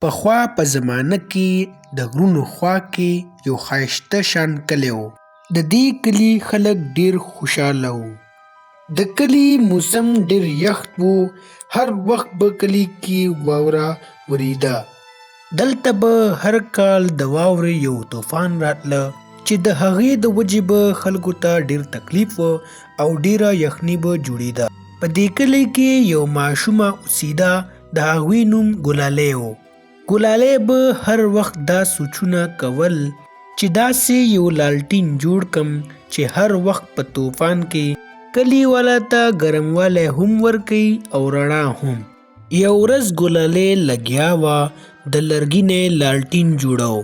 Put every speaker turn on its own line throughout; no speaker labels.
پخوا په زمانه کې د غرونو خوا کې یو ښایسته شان کلی و. د دې کلي خلک ډېر خوشحاله وو. د کلي موسم ډېر یخ و. هر وخت به کلي کې واوره وریده. دلته به هر کال د واورې یو طوفان راتله چې د هغې د وجې به خلکو ته ډېر تکلیف و او ډېره یخني به جوړېده. په دې کلي کې یو ماشومه اوسېده. د هغوی نوم ګلالی و. ګلالی به هر وخت دا سوچونه کول چې داسې یو لالټین جوړ کم چې هر وخت په طوفان کې کلي والا ته ګرموالی هم ورکوي او رڼا هم. یو ورځ ګلالی لګیا وه د لرګینی لالټین جوړو.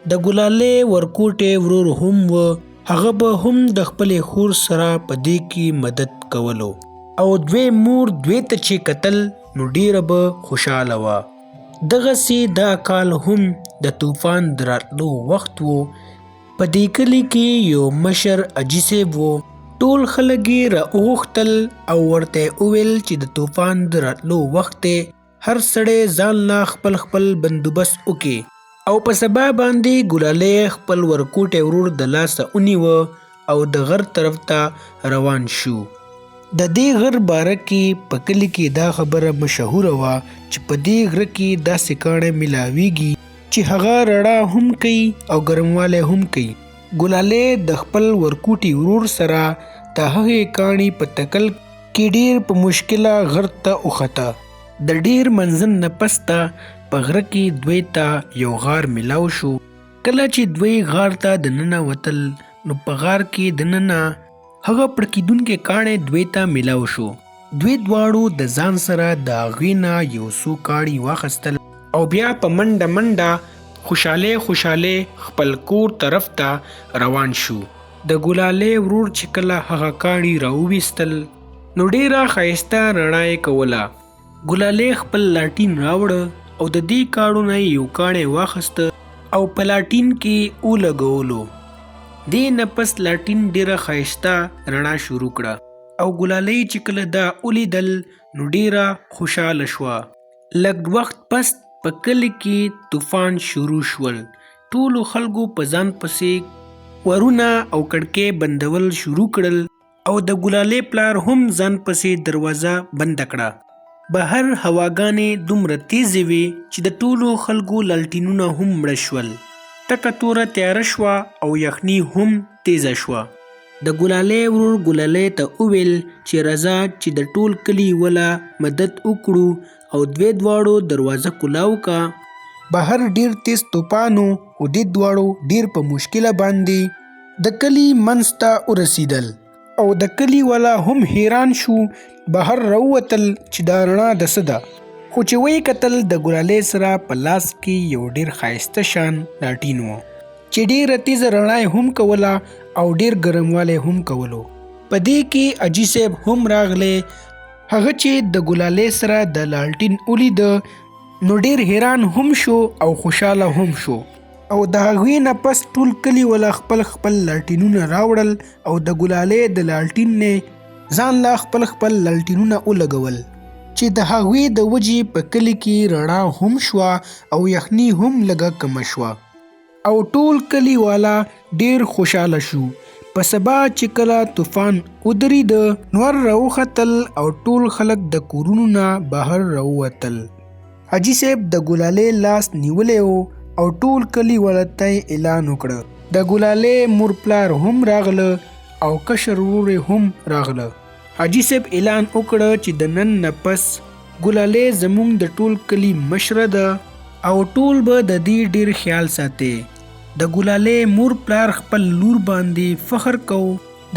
د ګلالۍ ورکوټی ورور هم و. هغه به هم د خپلې خور سره په دې کې مدد کولو او دوی مور دوی ته چې کتل نو ډیره به خوشحاله وه. دغسې دا کال هم د طوفان د راتلو وخت و. په دې کلي کې یو مشر حاجي صاحب و. ټول خلک یې راوغوښتل او ورته یې وویل چې د طوفان د راتلو وخت دی، هر سړی ځان له خپل خپل بندوبست وکړي. او په سبا باندې ګلالی خپل ورکوټی ورور د لاسه ونیوه او د غر طرف ته روان شو. د دې غر باره کې په کلي کې دا خبره مشهوره وه چې په دې غره کې داسې کاڼی میلاویږي چې هغه رڼا هم کوي او ګرموالی هم کوي. ګلالی د خپل ورکوټي ورور سره د هغې کاڼي په تکل کې ډېر په مشکله غر ته وخته. د ډېر منزل نه پسته په غره کې دوی ته یو غار میلاو شو. کله چې دوی غار ته دننه وتل نو په غار کې دننه هغه پړکېدونکی کاڼی دوی ته میلاو شو. دوی دواړو د ځان سره د هغې نه یو څو کاڼي واخیستل او بیا په منډه منډه خوشحالۍ خپل کور طرف ته روان شو. د ګلالۍ ورور چې کله هغه کاڼي راوویستل نو ډېره ښایسته رڼا یې کوله. ګلالۍ خپل لاټین راوړه او د دې کاڼو نه یو کاڼی واخیسته او په لاټین کې ولګولو. دې نه پس لاټین ډېره ښایسته رڼا شروع کړه او ګلالۍ چې کله دا ولیدل نو ډېره خوشحاله شوه. لږ وخت پس په کلي کې طوفان شروع شول. ټولو خلکو په ځان پسې ورونه او کړکۍ بندول شروع کړل او د ګلالۍ پلار هم ځان پسې دروازه بنده کړه. بهر هواګانې دومره تیزې وې چې د ټولو خلکو لالټینونه هم مړه شول. تکه توره تیاره شوه او یخني هم تیزه شوه. د ګلالۍ ورور ګلالۍ ته وویل چې راځه چې د ټول کلي وله مدد وکړو او دوی دواړو دروازه کولاو کا. بهر ډېر تیز طوفان و او دې دواړو ډېر په مشکله باندې د کلي منځ ته ورسېدل او د کلي والا هم حیران شو. بهر راووتل چې دا رڼا د څه ده، خو چې ویې کتل د ګلالۍ سره په لاس کې یو ډېر ښایسته شان لاټین و چې ډېره تیزه رڼا یې هم کوله او ډېر ګرموالی هم کولو. په دې کې حاجي صاحب هم راغلی. هغه چې د ګلالۍ سره د لاټین ولیده نو ډېر حیران هم شو او خوشحاله هم شو. او د هغوی نه پس ټول کلي والا خپل لاټینونه راوړل او د ګلالۍ د لاټین نه ځان له خپل لاټینونه ولګول چې د هغوی د وجې په کلي کې رڼا هم شوه او یخني هم لږه کمه شوه او ټول کلي والا ډېر خوشحاله شو. په سبا چې کله طوفان ودرېده نو راوختل او ټول خلک د کورونو نه بهر راووتل. حاجي صاحب د ګلالۍ لاس نیولی و او ټول کلي والا ته یې اعلان وکړه. د ګلالۍ مور پلار هم راغله او کشر ورور هم راغله. حاجي صاحب اعلان وکړه چې د نن نه پس ګلالۍ زموږ د ټول کلي مشره ده او ټول به د دې ډېر خیال ساتي. د ګلالۍ مور پلار خپل لور باندې فخر کو.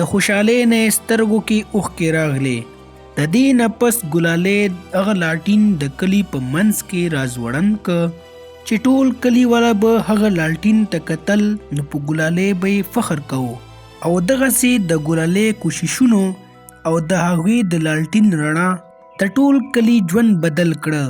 د خوشحالۍ نه سترګو کې اوښکې راغلې. د دې نه پس ګلالۍ هغه لاټین د کلي په منځ کې راځوړند که چې ټول کلي والا به هغه لاټین ته کتل نو په ګلالۍ به یې فخر کو. او دغسې د ګلالۍ کوششونو او د هغوی د لاټین رڼا د ټول کلي ژوند بدل کړه.